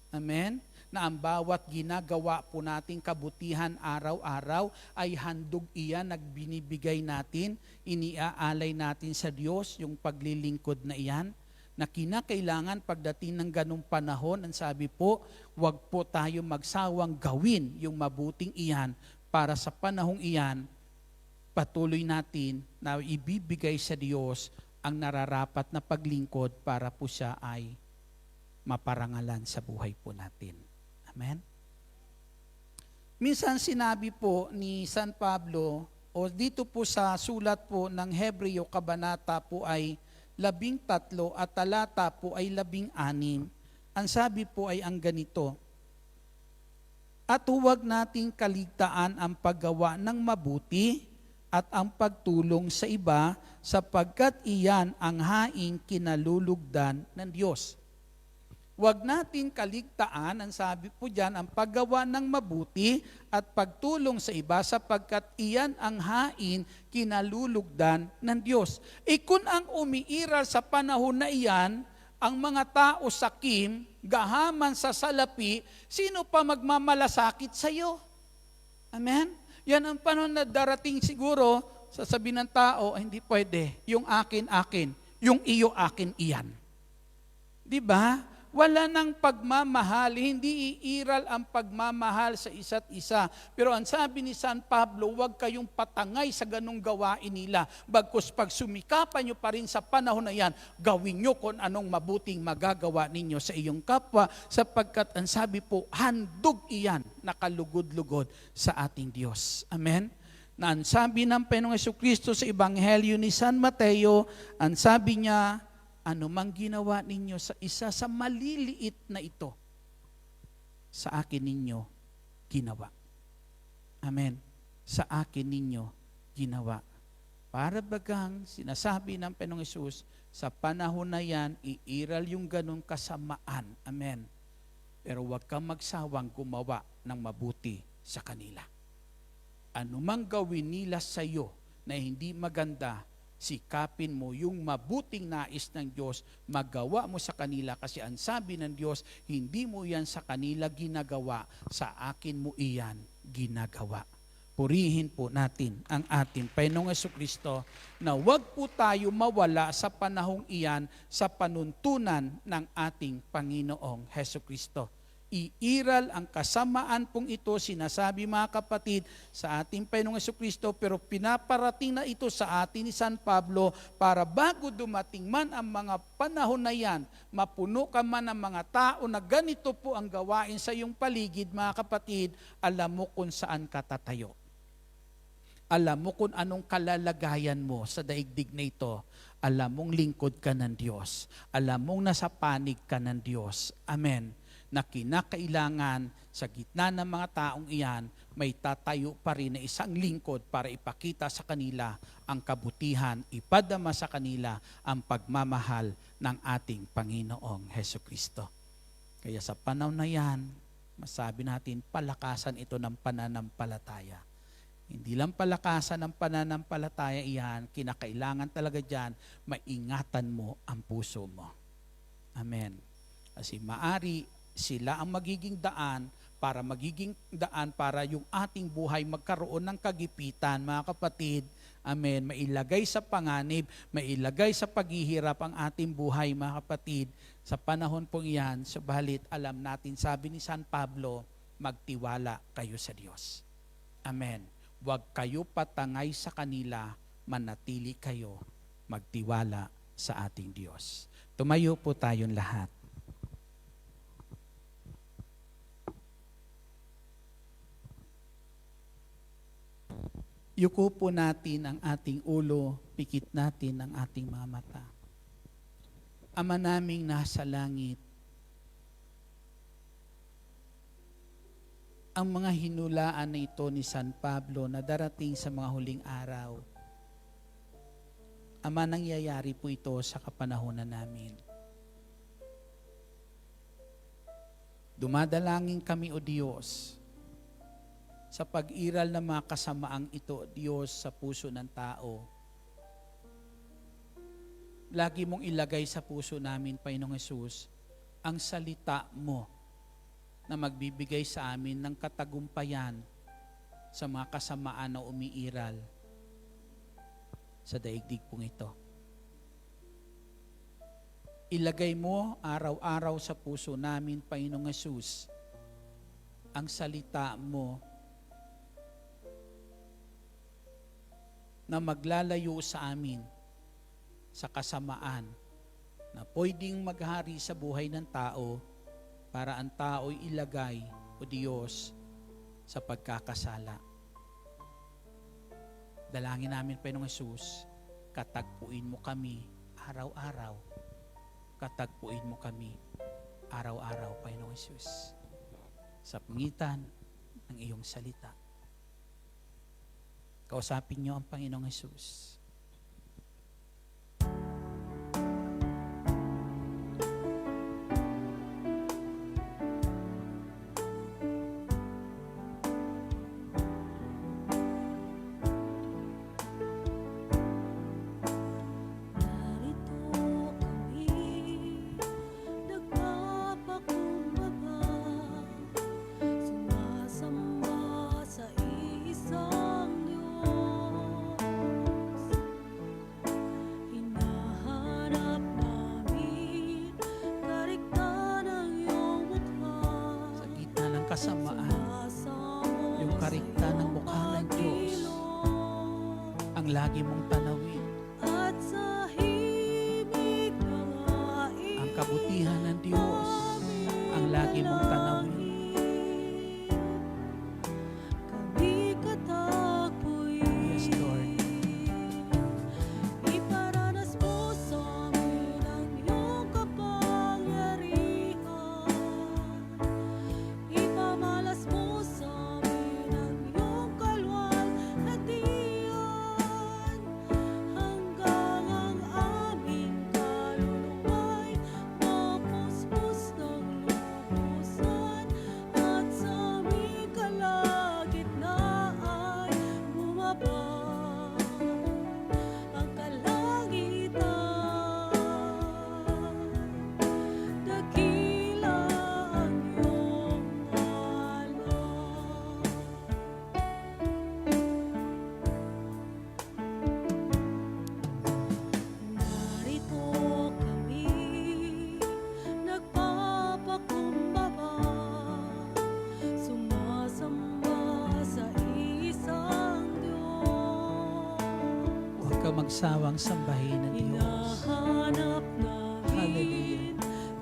Amen? Na ang bawat ginagawa po nating kabutihan araw-araw ay handog iyan, nagbinibigay natin, iniaalay natin sa Diyos yung paglilingkod na iyan, na kinakailangan pagdating ng ganong panahon, ang sabi po, huwag po tayo magsawang gawin yung mabuting iyan para sa panahong iyan, patuloy natin na ibibigay sa Diyos ang nararapat na paglingkod para po siya ay maparangalan sa buhay po natin. Amen? Minsan sinabi po ni San Pablo, o dito po sa sulat po ng Hebreo, kabanata po ay 13 at talata po ay 16. Ang sabi po ay ang ganito, at huwag nating kaligtaan ang paggawa ng mabuti at ang pagtulong sa iba, sapagkat iyan ang haing kinalulugdan ng Diyos. Huwag natin kaligtaan, ang sabi po dyan, ang paggawa ng mabuti at pagtulong sa iba, sapagkat iyan ang hain kinalulugdan ng Diyos. Kung ang umiiral sa panahon na iyan, ang mga tao sakim, gahaman sa salapi, sino pa magmamalasakit sa iyo? Amen? Yan ang panahon na darating siguro, sasabihin ng tao, hindi pwede, yung akin, yung iyo akin iyan. Di ba? Wala nang pagmamahal, hindi iiral ang pagmamahal sa isa't isa. Pero ang sabi ni San Pablo, huwag kayong patangay sa ganong gawain nila. Bagkus pag sumikapan nyo pa rin sa panahon na yan, gawin nyo kung anong mabuting magagawa ninyo sa iyong kapwa, sapagkat ang sabi po, handog iyan na kalugod-lugod sa ating Diyos. Amen? Na ang sabi ng Panginoong Jesucristo sa Ebanghelyo ni San Mateo, ang sabi niya, ano mang ginawa ninyo sa isa sa maliliit na ito, sa akin ninyo ginawa. Amen. Sa akin ninyo ginawa. Para bagang sinasabi ng Panginoong Hesus, sa panahon na yan, iiral yung ganun kasamaan. Amen. Pero huwag kang magsawang gumawa ng mabuti sa kanila. Ano mang gawin nila sa iyo na hindi maganda, sikapin mo yung mabuting nais ng Diyos, magawa mo sa kanila, kasi ang sabi ng Diyos, hindi mo yan sa kanila ginagawa, sa akin mo iyan ginagawa. Purihin po natin ang ating Panginoong Jesucristo na huwag po tayo mawala sa panahong iyan sa panuntunan ng ating Panginoong Jesucristo. Iiral ang kasamaan pong ito, sinasabi mga kapatid, sa ating Panginoong Jesucristo, pero pinaparating na ito sa atin ni San Pablo para bago dumating man ang mga panahon na yan, mapuno ka man ng mga tao na ganito po ang gawain sa iyong paligid, mga kapatid, alam mo kung saan ka tatayo. Alam mo kung anong kalalagayan mo sa daigdig na ito. Alam mong lingkod ka ng Diyos. Alam mong nasa panig ka ng Diyos. Amen. Na kinakailangan sa gitna ng mga taong iyan, may tatayo pa rin na isang lingkod para ipakita sa kanila ang kabutihan, ipadama sa kanila ang pagmamahal ng ating Panginoong Jesucristo. Kaya sa panahon na yan, masabi natin, palakasan ito ng pananampalataya. Hindi lang palakasan ng pananampalataya iyan, kinakailangan talaga dyan, maingatan mo ang puso mo. Amen. Kasi maari sila ang magiging daan para yung ating buhay magkaroon ng kagipitan, mga kapatid. Amen. Mailagay sa panganib, mailagay sa paghihirap ang ating buhay, mga kapatid. Sa panahon pong iyan, subalit alam natin, sabi ni San Pablo, magtiwala kayo sa Diyos. Amen. Huwag kayo patangay sa kanila, manatili kayo, magtiwala sa ating Diyos. Tumayo po tayong lahat. Yuko po natin ang ating ulo, pikit natin ang ating mga mata. Ama naming nasa langit, ang mga hinulaan na ito ni San Pablo na darating sa mga huling araw, Ama, nangyayari po ito sa kapanahunan namin. Dumadalangin kami, O Diyos, sa pag-iral ng mga kasamaang ito, Diyos, sa puso ng tao. Lagi mong ilagay sa puso namin, Panginoong Hesus, ang salita mo na magbibigay sa amin ng katagumpayan sa mga kasamaan na umiiral sa daigdig pong ito. Ilagay mo araw-araw sa puso namin, Panginoong Hesus, ang salita mo na maglalayo sa amin sa kasamaan na pwedeng maghari sa buhay ng tao para ang tao'y ilagay, O Diyos, sa pagkakasala. Dalangin namin, Panginoong Hesus, katagpuin mo kami araw-araw. Katagpuin mo kami araw-araw, Panginoong Hesus, sa pangitan ng iyong salita. Kausapin niyo ang Panginoong Hesus. Kasamaan, yung karikta ng mukha ng Diyos, ang lagi mong tanawin. Ang kabutihan ng Diyos, ang lagi mong tanawin. Yes, Lord. Magsawang sambahin ng Diyos. Hallelujah.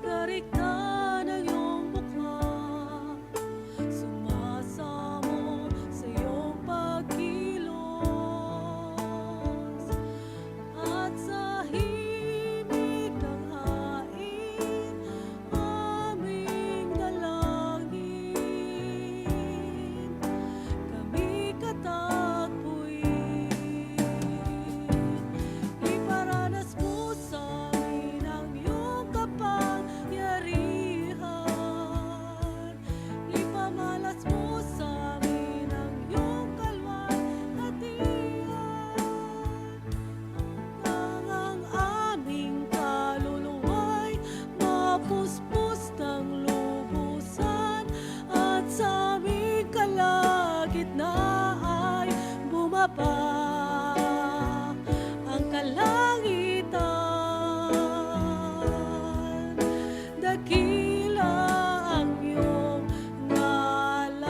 Karikta ng iyong mukha, sumasamo sa iyong pagkilos, at sa himig ng hain, aming dalangin, kami katagpuin. Iparanas mo sa amin ang iyong kapangyarihan. Ipamalas mo sa amin ang iyong kalwalhatian. Hanggang ang aming kaluluwa'y mapuspos ng lubusan, at sa aming kalagitnaan ay bumaba ang kalangitan. Dakila ang iyong ngalan.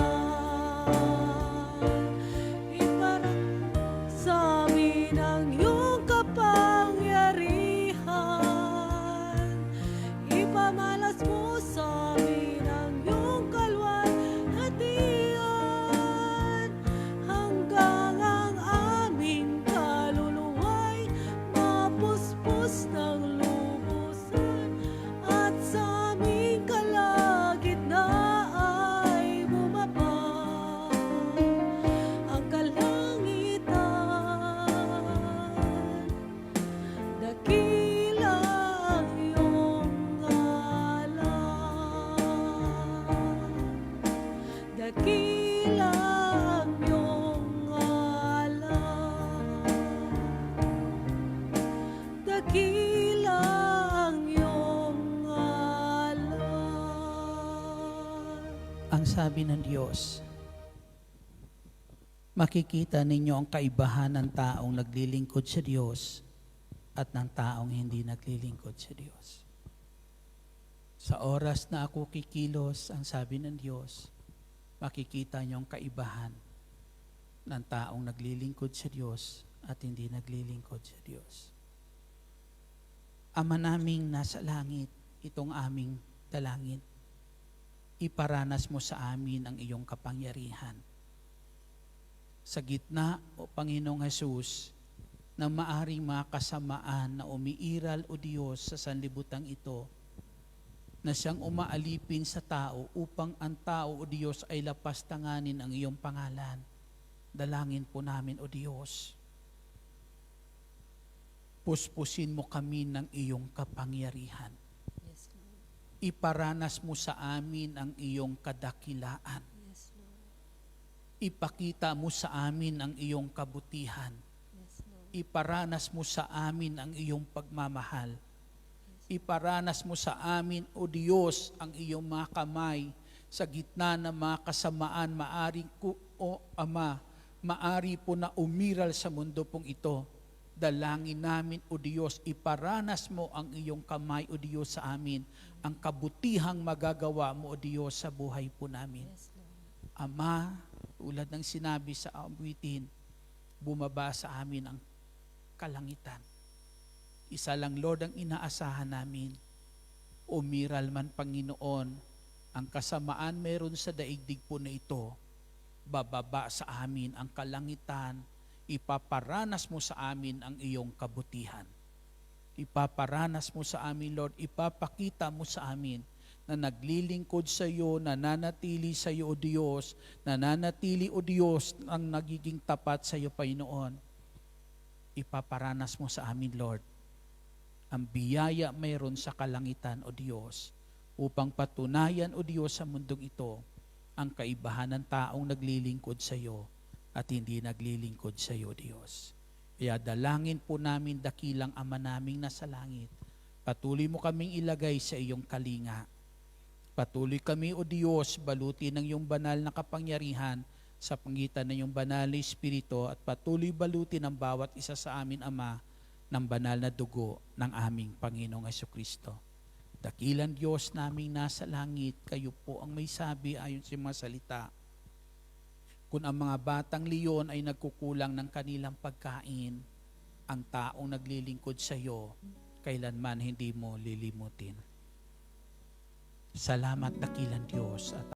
Iparang sa amin ang iyong kapangyarihan. Ipamalas mo sa amin ang iyong kalwalhatian. Hanggang ang iyong ngalan. Dakila ang iyong ngalan. Ang sabi ng Diyos, makikita ninyo ang kaibahan ng taong naglilingkod sa Diyos at ng taong hindi naglilingkod sa Diyos. Sa oras na ako kikilos, ang sabi ng Diyos, makikita niyo ang kaibahan ng taong naglilingkod sa Diyos at hindi naglilingkod sa Diyos. Ama naming nasa langit, itong aming dalangin. Iparanas mo sa amin ang iyong kapangyarihan. Sa gitna, o Panginoong Hesus, ng maaring mga kasamaan na umiiral o Diyos sa sanlibutan ito, na siyang umaalipin sa tao upang ang tao o Diyos ay lapastanganin ang iyong pangalan. Dalangin po namin o Diyos, puspusin mo kami ng iyong kapangyarihan. Yes, Lord. Iparanas mo sa amin ang iyong kadakilaan. Yes, Lord. Ipakita mo sa amin ang iyong kabutihan. Yes, Lord. Iparanas mo sa amin ang iyong pagmamahal. Iparanas mo sa amin, O Diyos, ang iyong mga kamay sa gitna ng mga kasamaan, O Ama, maari po na umiral sa mundo pong ito. Dalangin namin, O Diyos, iparanas mo ang iyong kamay, O Diyos, sa amin, ang kabutihang magagawa mo, O Diyos, sa buhay po namin. Yes, Lord. Ama, tulad ng sinabi sa awitin, bumaba sa amin ang kalangitan. Isa lang, Lord, ang inaasahan namin. Umiral man, Panginoon, ang kasamaan meron sa daigdig po na ito, bababa sa amin ang kalangitan, ipaparanas mo sa amin ang iyong kabutihan. Ipaparanas mo sa amin, Lord, ipapakita mo sa amin na naglilingkod sa iyo, nananatili sa iyo, O Diyos, nananatili, O Diyos, ang nagiging tapat sa iyo, Panginoon. Ipaparanas mo sa amin, Lord, ang biyaya mayroon sa kalangitan, O Diyos, upang patunayan, O Diyos, sa mundong ito, ang kaibahan ng taong naglilingkod sa iyo at hindi naglilingkod sa iyo, Diyos. Kaya dalangin po namin, dakilang Ama naming nasa langit, patuloy mo kaming ilagay sa iyong kalinga. Patuloy kami, O Diyos, balutin ng iyong banal na kapangyarihan sa pangitan ng iyong banal na Espiritu at patuloy balutin ang bawat isa sa amin, Ama, ng banal na dugo ng aming Panginoong Hesukristo. Dakilang Diyos naming nasa langit, kayo po ang may sabi ayon sa mga salita. Kung ang mga batang leon ay nagkukulang ng kanilang pagkain, ang taong naglilingkod sa iyo, kailanman hindi mo lilimutin. Salamat, dakilang Diyos, at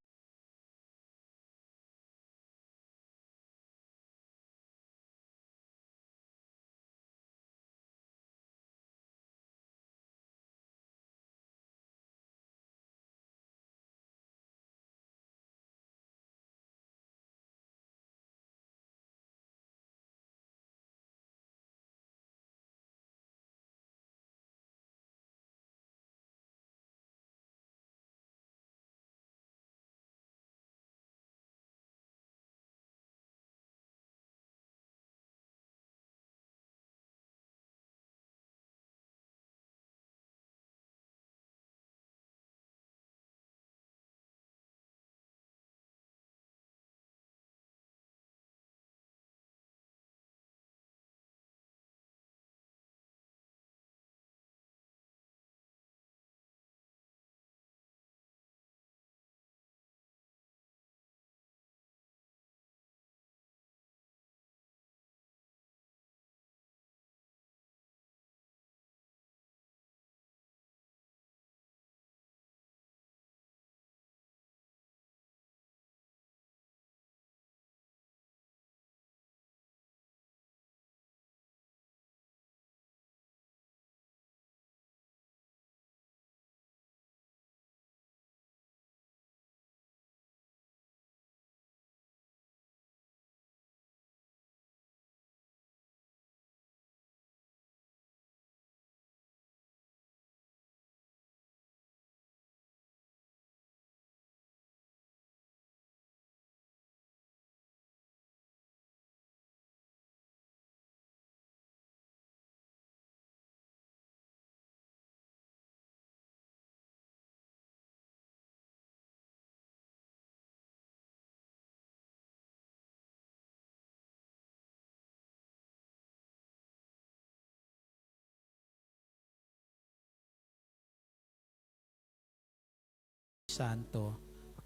Santo.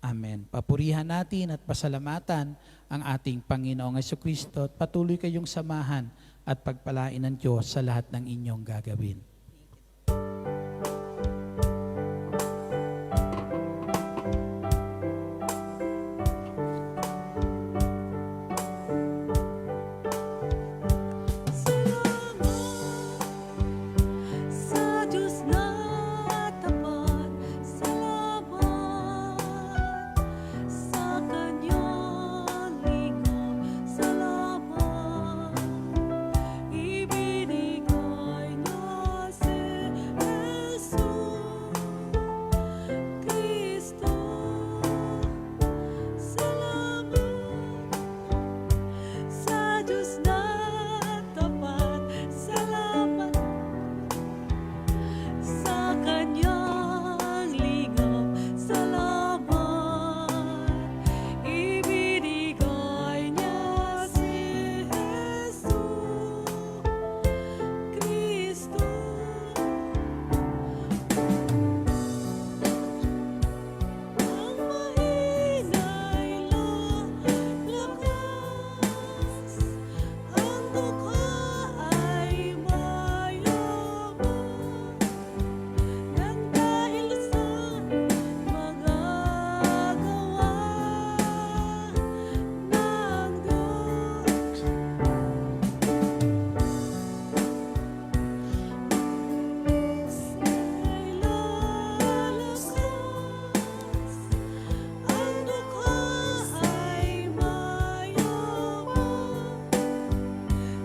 Amen. Papurihan natin at pasalamatan ang ating Panginoong Jesucristo at patuloy kayong samahan at pagpalain ng Diyos sa lahat ng inyong gagawin. Sa Diyos na tapat, salamat sa Kanyang lingap, salamat. Ibinigay niya si Jesus Cristo, salamat sa Diyos na tapat, salamat sa Kanyang lingap, salamat. Ibinigay niya si Jesus Cristo. Ang mahina'y lalakas, ang dukha ay mayaman, nang dahil sa magagawa ng Diyos. Sa'y lalakas, ang dukha ay mayaman,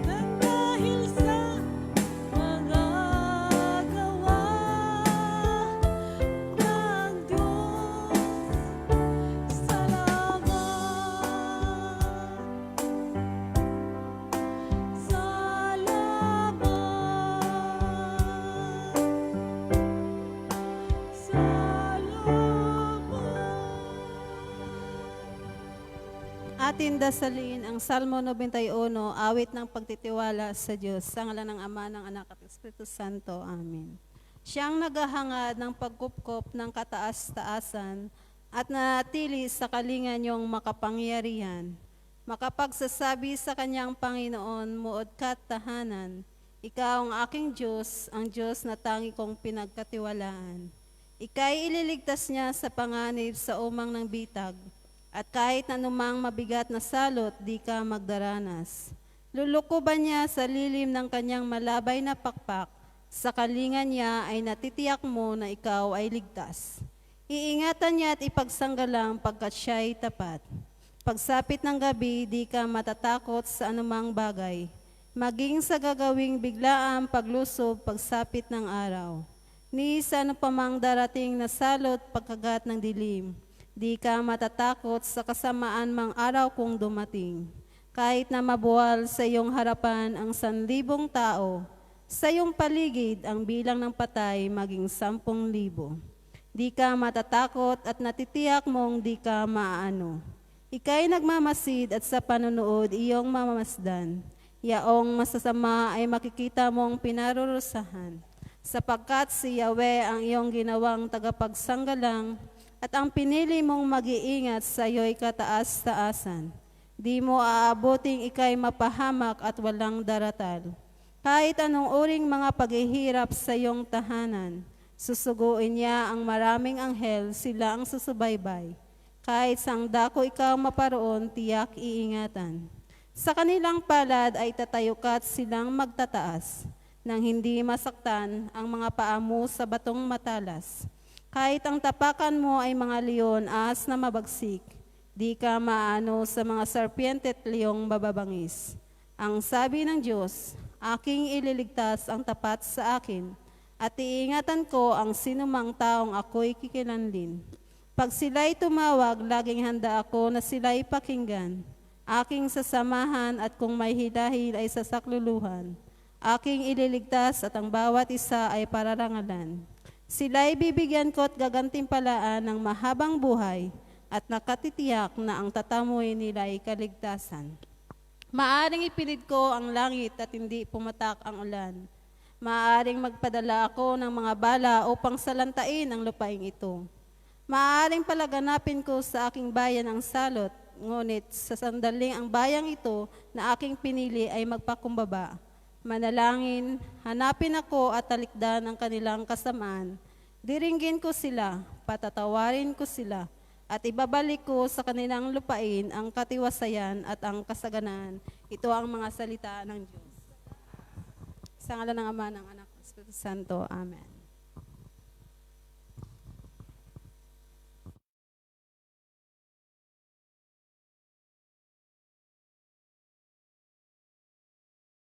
nang dahil sa magagawa ng Diyos. Atin dasalin ang Salmo 91, awit ng pagtitiwala sa Diyos, sa ngalan ng Ama, ng Anak at Espiritu Santo. Amen. Siyang naghahangad ng pagkupkop ng kataas-taasan at nanatili sa kalingan niyong makapangyarihan. Makapagsasabi sa kanyang Panginoon, muod ka't tahanan. Ikaw ang aking Diyos, ang Diyos na tangi kong pinagkatiwalaan. Ika'y ililigtas niya sa panganib sa umang ng bitag. At kahit anumang mabigat na salot, di ka magdaranas. Lulukuban niya sa lilim ng kanyang malabay na pakpak. Sa kalingan niya ay natitiyak mo na ikaw ay ligtas. Iingatan niya at ipagsanggalang pagkat siya'y tapat. Pagsapit ng gabi, di ka matatakot sa anumang bagay. Maging sa gagawing biglaang paglusob, pagsapit ng araw. Ni sa ano pamang darating na salot, pagkagat ng dilim. Di ka matatakot sa kasamaan mang araw kung dumating. Kahit na mabuwal sa iyong harapan ang 1,000 tao, sa iyong paligid ang bilang ng patay maging 10,000. Di ka matatakot at natitiyak mong di ka maaano. Ika'y nagmamasid at sa panonood iyong mamamasdan. Yaong masasama ay makikita mong pinarurusahan. Sapagkat si Yahweh ang iyong ginawang tagapagsanggalang, at ang pinili mong mag-iingat sa iyo'y kataas-taasan. Di mo aabuting ika'y mapahamak at walang daratal. Kahit anong uring mga paghihirap sa iyong tahanan, susuguin niya ang maraming anghel, sila ang susubaybay. Kahit sang dako ikaw maparoon, tiyak iingatan. Sa kanilang palad ay tatayukat silang magtataas, nang hindi masaktan ang mga paa mo sa batong matalas. Kahit ang tapakan mo ay mga leon, ahas na mabagsik, di ka maano sa mga serpiente at leong bababangis. Ang sabi ng Diyos, aking ililigtas ang tapat sa akin, at iingatan ko ang sinumang taong ako'y kikilanlin. Pag sila'y tumawag, laging handa ako na sila'y pakinggan. Aking sasamahan at kung may hilahil ay sasakluluhan. Aking ililigtas at ang bawat isa ay pararangalan. Sila'y bibigyan ko at gagantimpalaan ng mahabang buhay at nakatitiyak na ang tatamoy nila ay kaligtasan. Maaring ipilid ko ang langit at hindi pumatak ang ulan. Maaring magpadala ako ng mga bala upang salantain ang lupaing ito. Maaaring palaganapin ko sa aking bayan ang salot, ngunit sa sandaling ang bayang ito na aking pinili ay magpakumbaba. Manalangin, hanapin ako at talikdan ang kanilang kasamaan. Diringgin ko sila, patatawarin ko sila, at ibabalik ko sa kanilang lupain ang katiwasayan at ang kasaganaan. Ito ang mga salita ng Diyos. Sa ngalan ng Ama, ng Anak, ng Espiritu Santo. Amen.